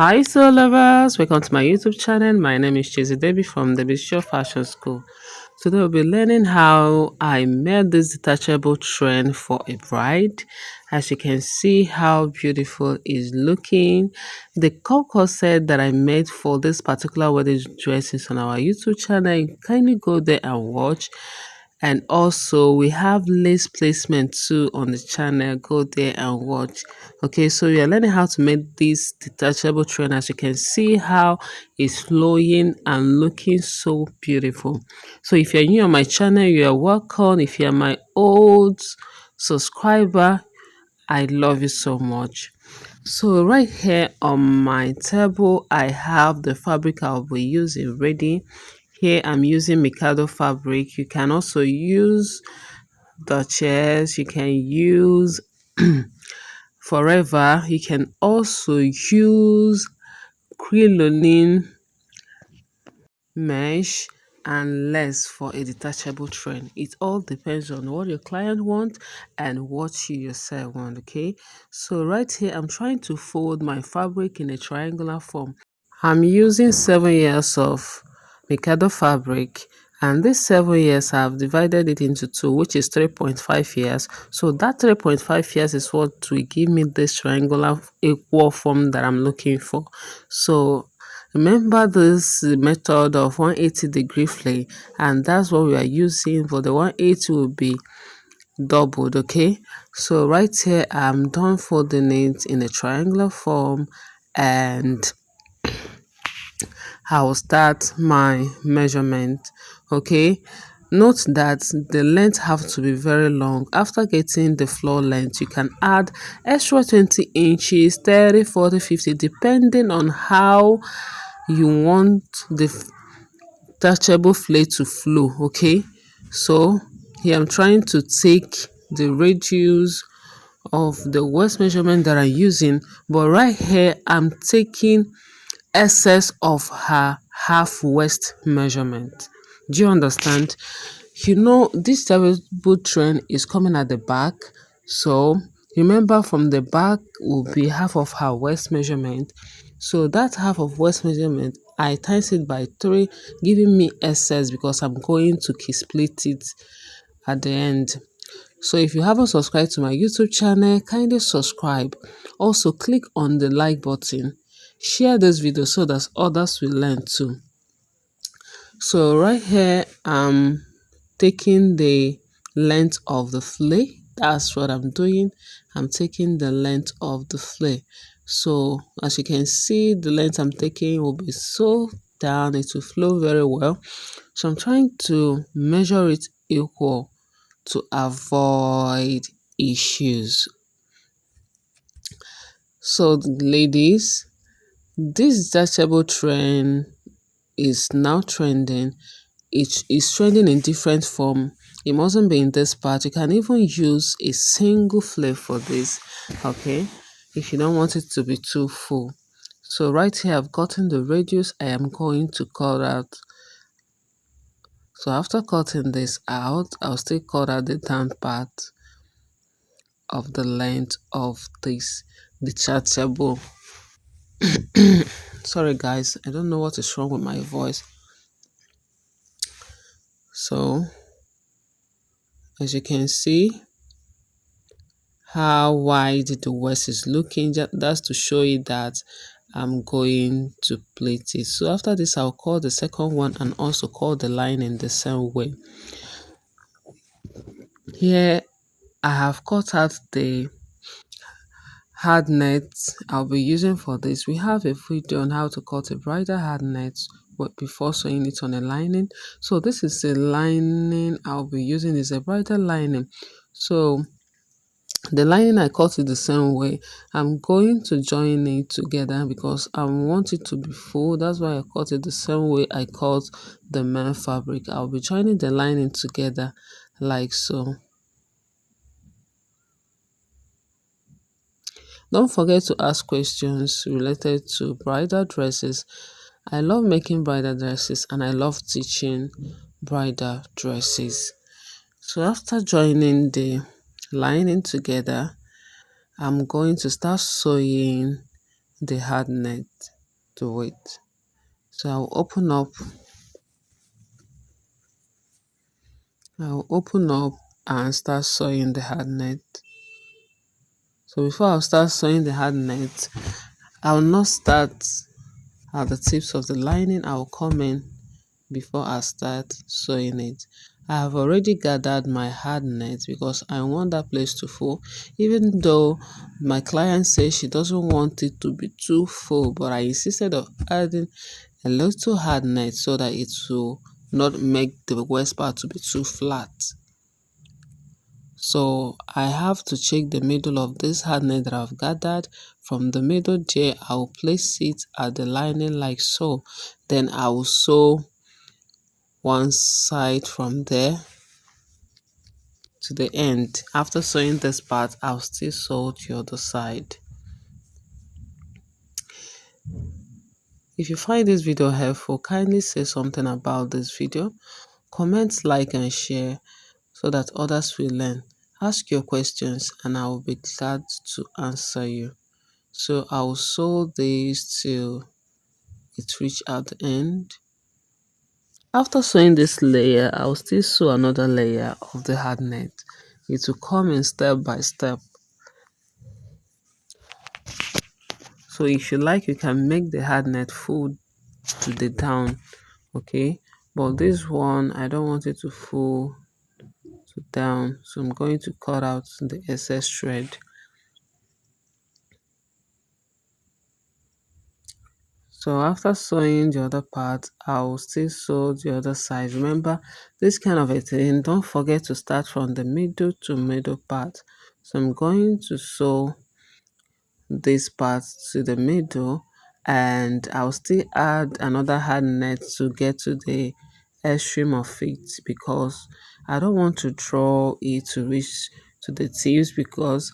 Hi, soul lovers! Welcome to my YouTube channel. My name is Chizzy Debbie from the Bishop Fashion School. Today, we'll be learning how I made this detachable trend for a bride. As you can see, how beautiful is looking. The cocoa set that I made for this particular wedding dress is on our YouTube channel. You kindly go there and watch. And also we have lace placement too on the channel. Go there and watch. Okay, so we are learning how to make this detachable train. As you can see how it's flowing and looking so beautiful. So if you're new on my channel, you are welcome. If you're my old subscriber, I love you so much. So right here on my table, I have the fabric I'll be using ready. Here I'm using Mikado fabric. You can also use Duchess. You can use Forever. You can also use crinoline mesh and less for a detachable trend. It all depends on what your client wants and what you yourself want. Okay, so right here I'm trying to fold my fabric in a triangular form. I'm using 7 years of Mikado fabric, and this 7 years I've divided it into two, which is 3.5 years. So that 3.5 years is what will give me this triangular equal form that I'm looking for. So remember this method of 180-degree flay, and that's what we are using. For the 180 will be doubled. Okay, so right here I'm done folding it in a triangular form, and I will start my measurement. Okay, note that the length have to be very long. After getting the floor length, you can add extra 20 inches, 30, 40, 50, depending on how you want the detachable flay to flow. Okay, so here I'm trying to take the radius of the waist measurement that I'm using, but right here I'm taking excess of her half waist measurement. Do you understand? You know, this terrible trend is coming at the back. So remember, from the back will be half of her waist measurement. So that half of waist measurement, I times it by 3, giving me excess because I'm going to key split it at the end. So if you haven't subscribed to my YouTube channel, kindly subscribe. Also click on the like button. Share this video so that others will learn too. So right here, I'm taking the length of the flay. That's what I'm doing. I'm taking the length of the flay. So as you can see, the length I'm taking will be so down. It will flow very well. So I'm trying to measure it equal to avoid issues. So ladies, this detachable trend is now trending. It is trending in different form. It mustn't be in this part. You can even use a single flare for this. Okay, if you don't want it to be too full. So right here I've gotten the radius I am going to cut out. So after cutting this out, I'll still cut out the down part of the length of this detachable. Sorry guys, I don't know what is wrong with my voice. So as you can see how wide the waist is looking, that's to show you that I'm going to plait it. So after this, I'll cut the second one and also cut the line in the same way. Here I have cut out the hard net I'll be using for this. We have a video on how to cut a bridal hard net before sewing it on a lining. So this is a lining I'll be using, is a bridal lining. So the lining I cut it the same way. I'm going to join it together because I want it to be full. That's why I cut it the same way I cut the main fabric. I'll be joining the lining together like so. Don't forget to ask questions related to bridal dresses. I love making bridal dresses and I love teaching bridal dresses. So after joining the lining together, I'm going to start sewing the hard net to it. So I'll open up and start sewing the hard net. So before I'll start sewing the hard net, I'll not start at the tips of the lining. I'll come in before I start sewing it. I have already gathered my hard net because I want that place to full, even though my client says she doesn't want it to be too full, but I insisted of adding a little hard net so that it will not make the waist part to be too flat. So I have to check the middle of this hard net that I've gathered. From the middle there, I'll place it at the lining like so. Then I will sew one side from there to the end. After sewing this part, I'll still sew the other side. If you find this video helpful, kindly say something about this video. Comment, like and share so that others will learn. Ask your questions and I will be glad to answer you. So I'll sew this till it reach at the end. After sewing this layer, I'll still sew another layer of the hard net. It will come in step by step. So if you like, you can make the hard net full to the down, okay? But this one, I don't want it to full to down, so I'm going to cut out the excess thread. So after sewing the other part, I'll still sew the other side. Remember, this kind of a thing, don't forget to start from the middle to middle part. So I'm going to sew this part to the middle, and I'll still add another hard net to get to the extreme of it, because I don't want to draw it to reach to the tips, because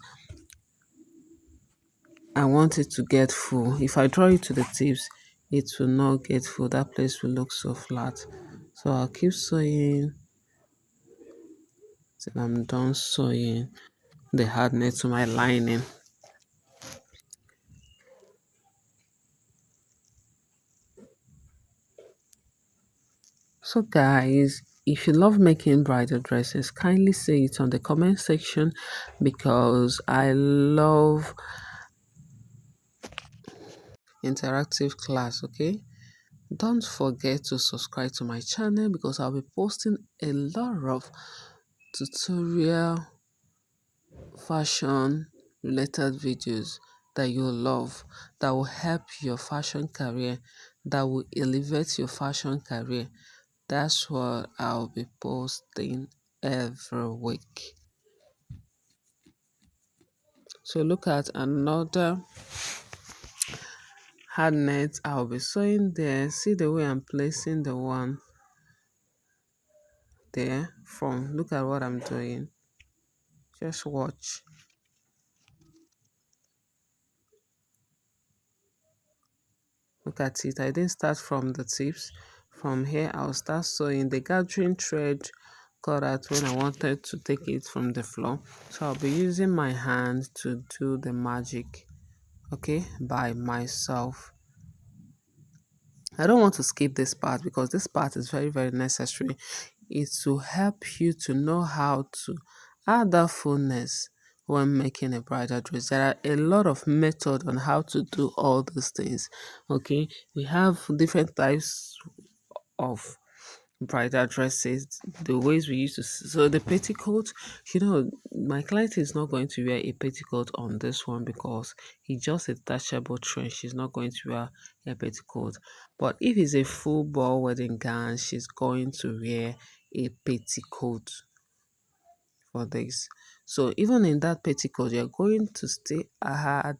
I want it to get full. If I draw it to the tips, it will not get full. That place will look so flat. So I'll keep sewing till I'm done sewing the hard net to my lining. So guys, if you love making bridal dresses, kindly say it on the comment section, because I love interactive class, okay? Don't forget to subscribe to my channel, because I'll be posting a lot of tutorial fashion related videos that you'll love, that will help your fashion career, that will elevate your fashion career. That's what I'll be posting every week. So look at another hard net I'll be sewing there. See the way I'm placing the one there from. Look at what I'm doing. Just watch. Look at it. I didn't start from the tips. From here, I'll start sewing the gathering thread cut out when I wanted to take it from the floor. So I'll be using my hand to do the magic, okay, by myself. I don't want to skip this part, because this part is very, very necessary. It will help you to know how to add that fullness when making a bridal dress. There are a lot of method on how to do all these things. Okay, we have different types of bridal dresses, the ways we used to so the petticoat, my client is not going to wear a petticoat on this one, because he just a detachable trench. She's not going to wear a petticoat. But if it's a full ball wedding gown, she's going to wear a petticoat for this. So even in that petticoat, you're going to still add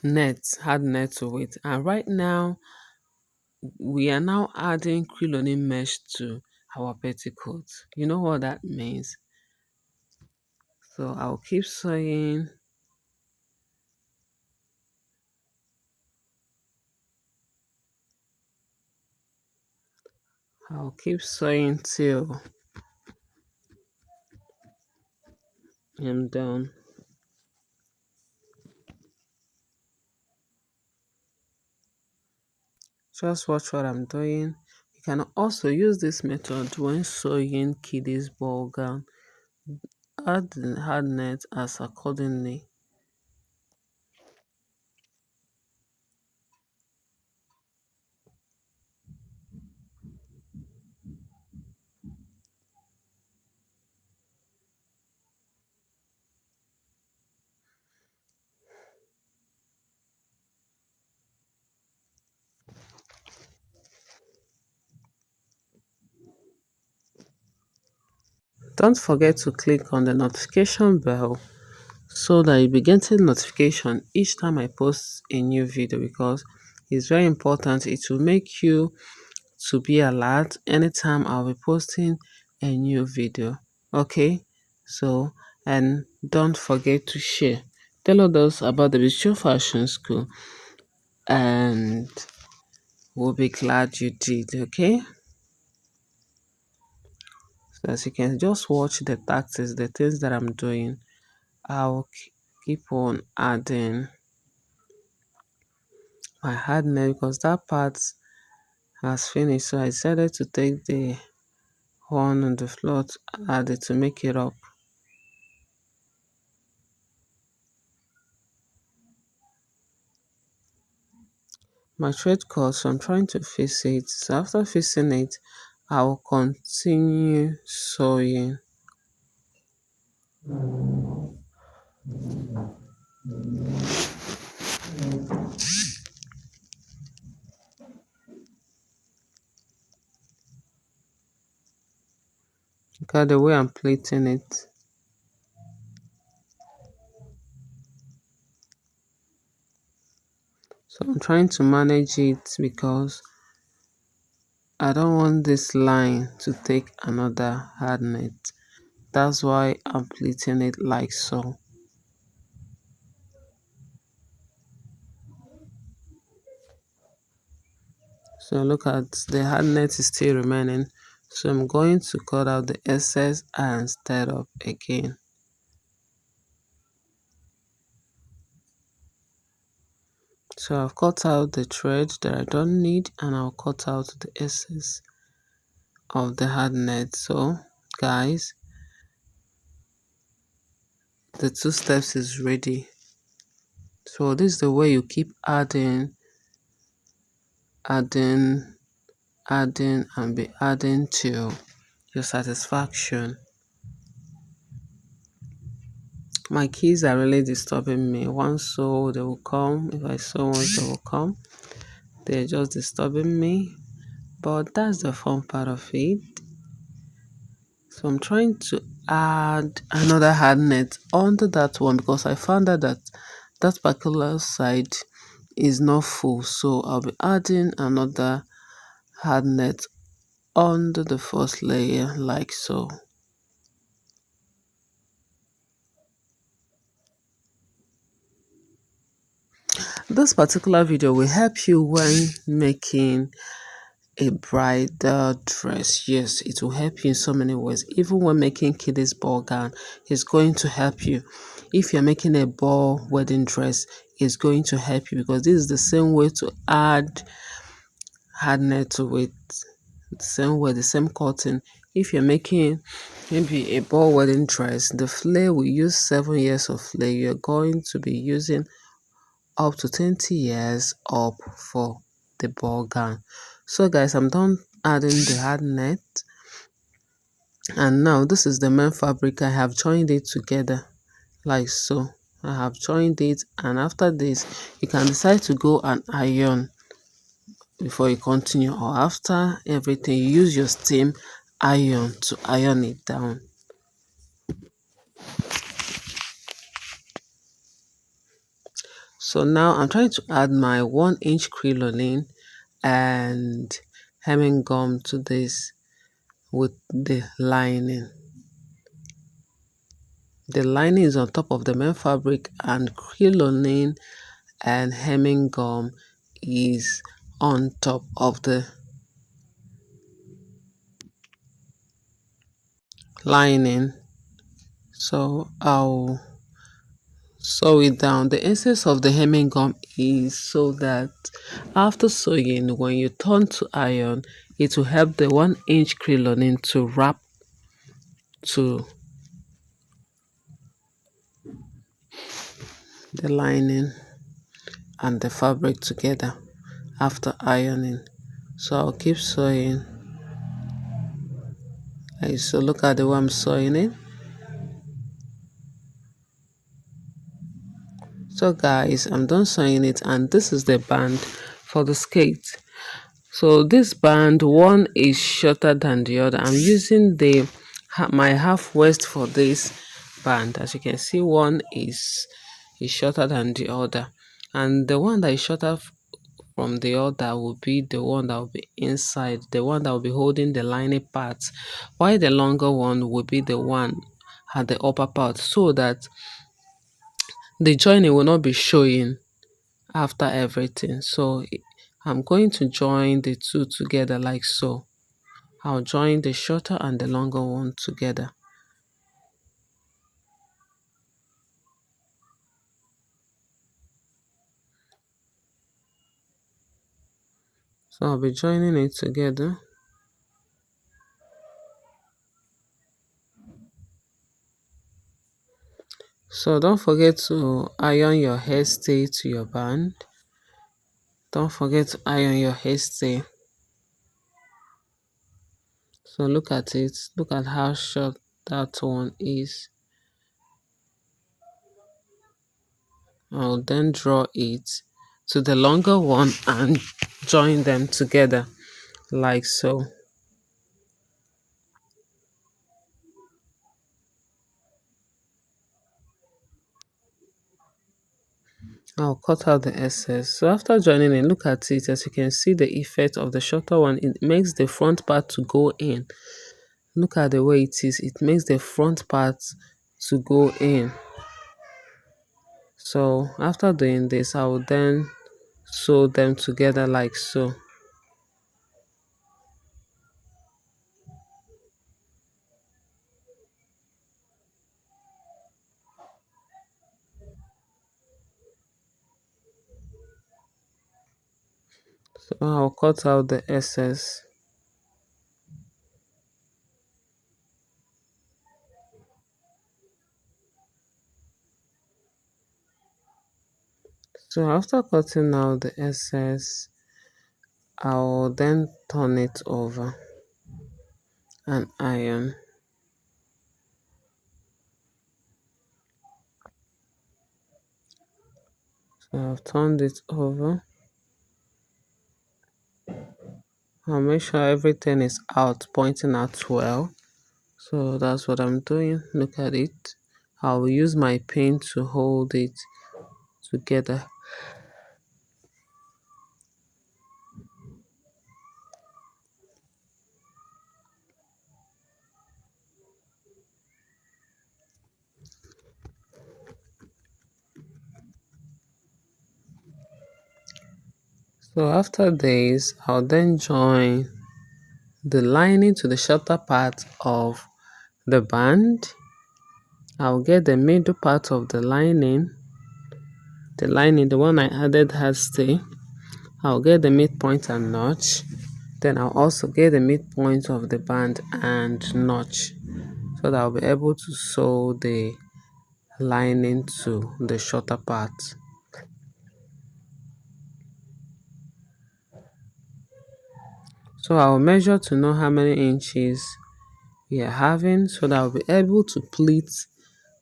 hard net to it. And right now, we are now adding crinoline mesh to our petticoat. You know what that means? So I'll keep sewing. I'll keep sewing till I'm done. Just watch what I'm doing. You can also use this method when sewing kiddies ball gown. Add the hard net as accordingly. Don't forget to click on the notification bell so that you'll be getting notification each time I post a new video, because it's very important. It will make you to be alert anytime I'll be posting a new video. Okay, so, and don't forget to share. Tell others about the Visual Fashion School, and we'll be glad you did. Okay, so as you can just watch the tactics, the things that I'm doing, I'll keep on adding my hard nail because that part has finished. So I decided to take the one on the floor to add it to make it up. My thread cut, so I'm trying to fix it. So after fixing it, I will continue sewing. Look at the way I'm pleating it. So I'm trying to manage it because I don't want this line to take another hard net. That's why I'm pleating it like so. So look at the hard net is still remaining. So I'm going to cut out the excess and start up again. So I've cut out the thread that I don't need, and I'll cut out the excess of the hard net. So guys, the two steps is ready. So this is the way you keep adding, adding, adding, and be adding till your satisfaction. My kids are really disturbing me. Once so they will come. If I sew once they will come. They're just disturbing me. But that's the fun part of it. So I'm trying to add another hard net onto that one because I found out that that particular side is not full. So I'll be adding another hard net under the first layer like so. This particular video will help you when making a bridal dress. Yes, it will help you in so many ways. Even when making kiddies ball gown, it's going to help you. If you're making a ball wedding dress, it's going to help you because this is the same way to add hard net to it. The same way, the same cotton. If you're making maybe a ball wedding dress, the flare will use 7 years of flare. You're going to be using up to 20 years up for the ball gown. So guys, I'm done adding the hard net, and now this is the main fabric. I have joined it together like so. I have joined it, and after this you can decide to go and iron before you continue, or after everything you use your steam iron to iron it down. So now I'm trying to add my 1-inch crinoline and hemming gum to this with the lining. The lining is on top of the main fabric, and crinoline and hemming gum is on top of the lining. So I'll Sew it down. The essence of the hemming gum is so that after sewing, when you turn to iron, it will help the 1 inch crinoline to wrap to the lining and the fabric together after ironing. So I'll keep sewing. So look at the way I'm sewing it. So guys, I'm done sewing it, and this is the band for the skate. So this band, one is shorter than the other. I'm using the my half waist for this band. As you can see, one is shorter than the other, and the one that is shorter from the other will be the one that will be inside, the one that will be holding the lining part, while the longer one will be the one at the upper part, so that the joining will not be showing after everything. So I'm going to join the two together like so. I'll join the shorter and the longer one together. So I'll be joining it together. So don't forget to iron your hairstay to your band. Don't forget to iron your hairstay. So look at it. Look at how short that one is. I'll then draw it to the longer one and join them together like so. I'll cut out the excess. So after joining it, look at it. As you can see the effect of the shorter one, it makes the front part to go in. Look at the way it is. It makes the front part to go in. So after doing this, I will then sew them together like so. So I'll cut out the excess. So after cutting out the excess, I'll then turn it over and iron. So I've turned it over. I'll make sure everything is out, pointing out well. So that's what I'm doing. Look at it. I'll use my pin to hold it together. So after this, I'll then join the lining to the shorter part of the band. I'll get the middle part of the one I added has stay. I'll get the midpoint and notch. Then I'll also get the midpoint of the band and notch, so that I'll be able to sew the lining to the shorter part. So I'll measure to know how many inches we are having, so that I'll be able to pleat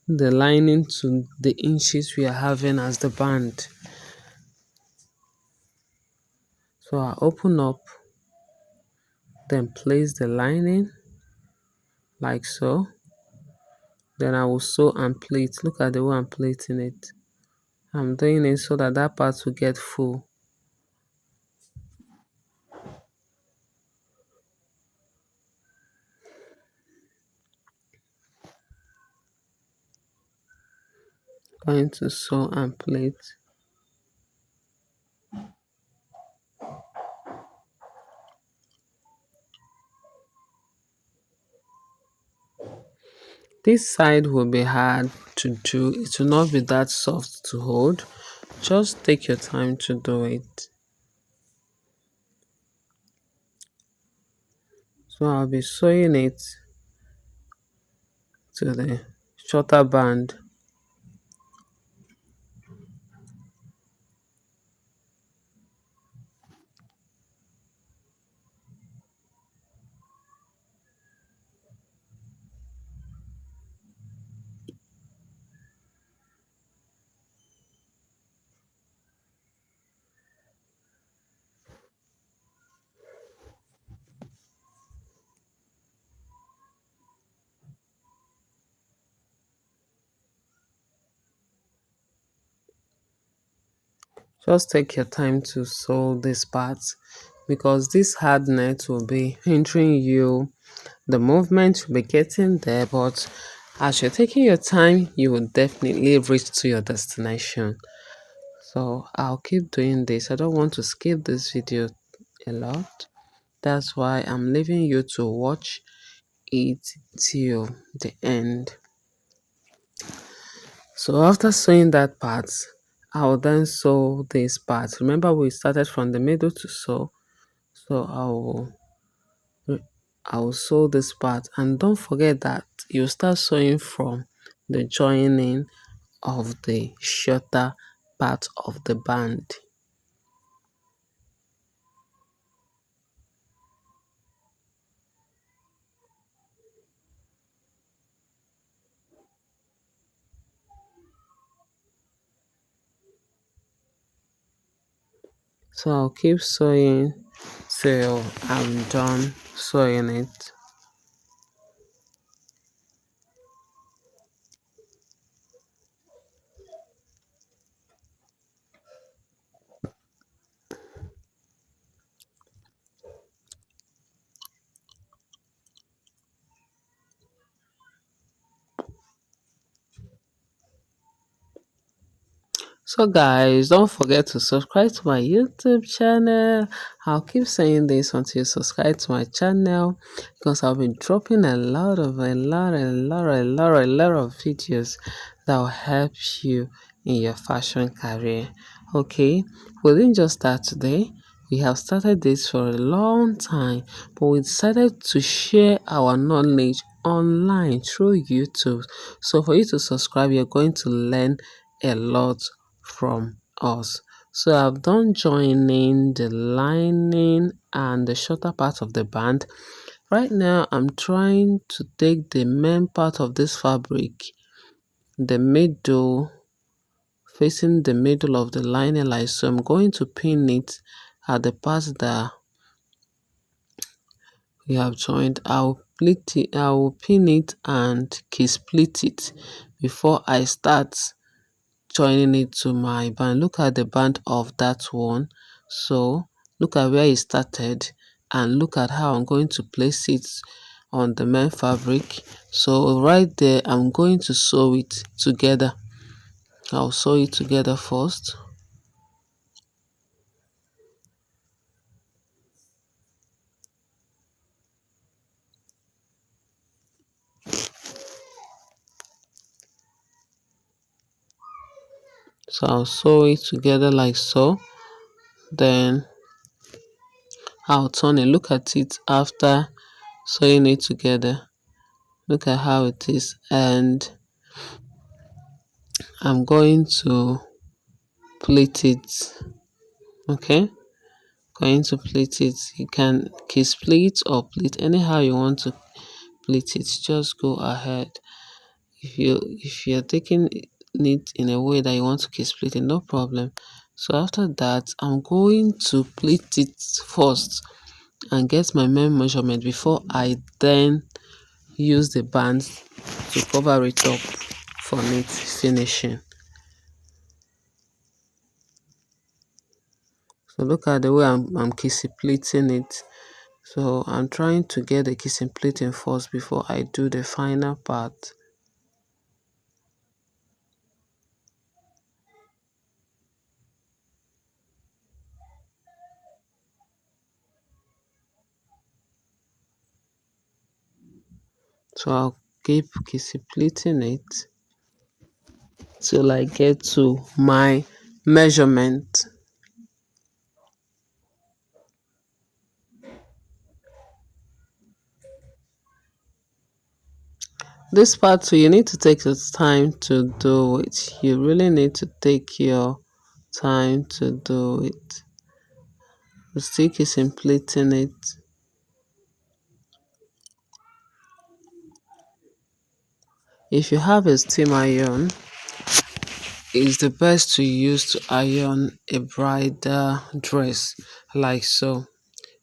the lining to the inches we are having as the band. So I'll open up, then place the lining like so. Then I will sew and pleat. Look at the way I'm pleating it. I'm doing it so that that part will get full. Going to sew and pleat. This side will be hard to do. It will not be that soft to hold. Just take your time to do it. So I'll be sewing it to the shorter band. Just take your time to sew this part because this hard net will be hindering you. The movement will be getting there, but as you're taking your time, you will definitely reach to your destination. So I'll keep doing this. I don't want to skip this video a lot. That's why I'm leaving you to watch it till the end. So after sewing that part, I'll then sew this part. Remember we started from the middle to sew. So I'll sew this part, and don't forget that you start sewing from the joining of the shorter part of the band. So I'll keep sewing till I'm done sewing it. So guys, don't forget to subscribe to my YouTube channel. I'll keep saying this until you subscribe to my channel because I'll be dropping a lot of videos that will help you in your fashion career. Okay, we didn't just start today. We have started this for a long time, but we decided to share our knowledge online through YouTube. So for you to subscribe, you're going to learn a lot from us. So I've done joining the lining and the shorter part of the band. Right now I'm trying to take the main part of this fabric, the middle, facing the middle of the lining line. So I'm going to pin it at the part that we have joined. I will pin it and key split it before I start joining it to my band. Look at the band of that one. So look at where it started and look at how I'm going to place it on the main fabric. So right there I'm going to sew it together. I'll sew it together first. So I'll sew it together like so. Then I'll turn and look at it after sewing it together. Look at how it is, and I'm going to plait it. Okay, going to plait it. You can kiss split or plait anyhow you want to plait it. Just go ahead. If you're taking it in a way that you want to kiss split it, no problem. So after that, I'm going to plait it first and get my main measurement before I then use the bands to cover it up for neat finishing. So look at the way I'm kissing pleating it. So I'm trying to get the kissing pleating first before I do the final part. So I'll keep splitting it till I get to my measurement. This part too, you need to take your time to do it. You really need to take your time to do it. The stick is completing it. If you have a steam iron, it's the best to use to iron a bridal dress like so.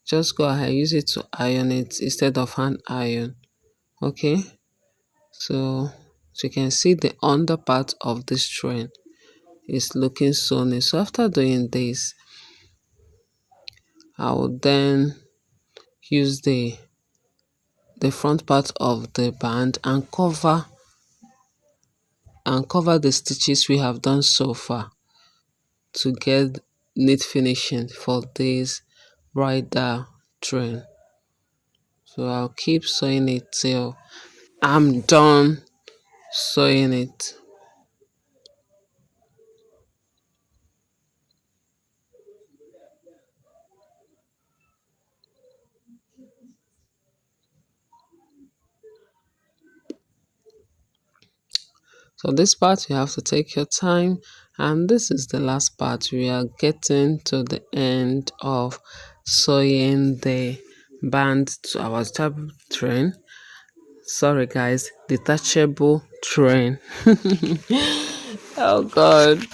Just go ahead, use it to iron it instead of hand iron. Okay, so you can see the under part of this train is looking so nice. So after doing this, I will then use the front part of the band and cover the stitches we have done so far to get neat finishing for this bridal train. So I'll keep sewing it till I'm done sewing it. So this part you have to take your time, and this is the last part. We are getting to the end of sewing the band to our detachable train. Sorry guys, detachable train. Oh god.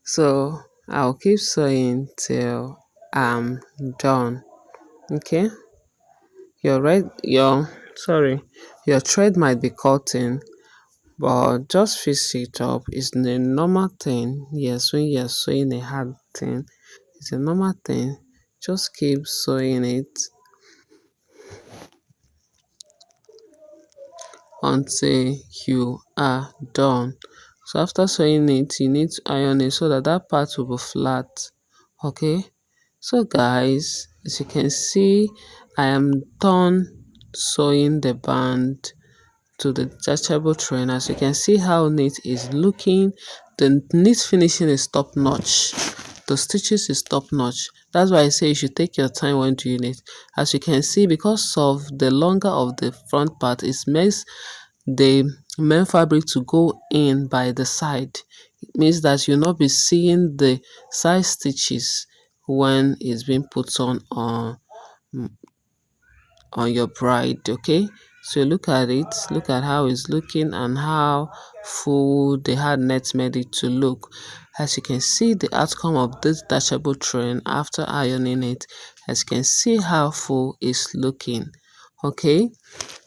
So I'll keep sewing till I'm done. Okay, your thread might be cutting, but just fix it up. It's a normal thing. Yes, when you're sewing a hard thing, it's a normal thing. Just keep sewing it until you are done. So after sewing it, you need to iron it so that that part will be flat. Okay, so guys, as you can see, I am done sewing the band to the detachable train. As you can see how neat it's looking, the neat finishing is top notch, the stitches is top notch. That's why I say you should take your time when doing it. As you can see, because of the longer of the front part, it makes the main fabric to go in by the side. It means that you'll not be seeing the side stitches when it's being put on your bride. Okay, so look at it, look at how it's looking and how full the hard net made it to look. As you can see the outcome of this detachable train after ironing it, as you can see how full it's looking. Okay,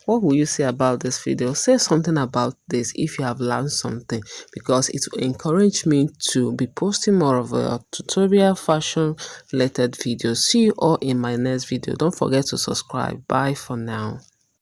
what will you say about this video? Say something about this if you have learned something, because it will encourage me to be posting more of a tutorial fashion related videos. See you all in my next video. Don't forget to subscribe. Bye for now.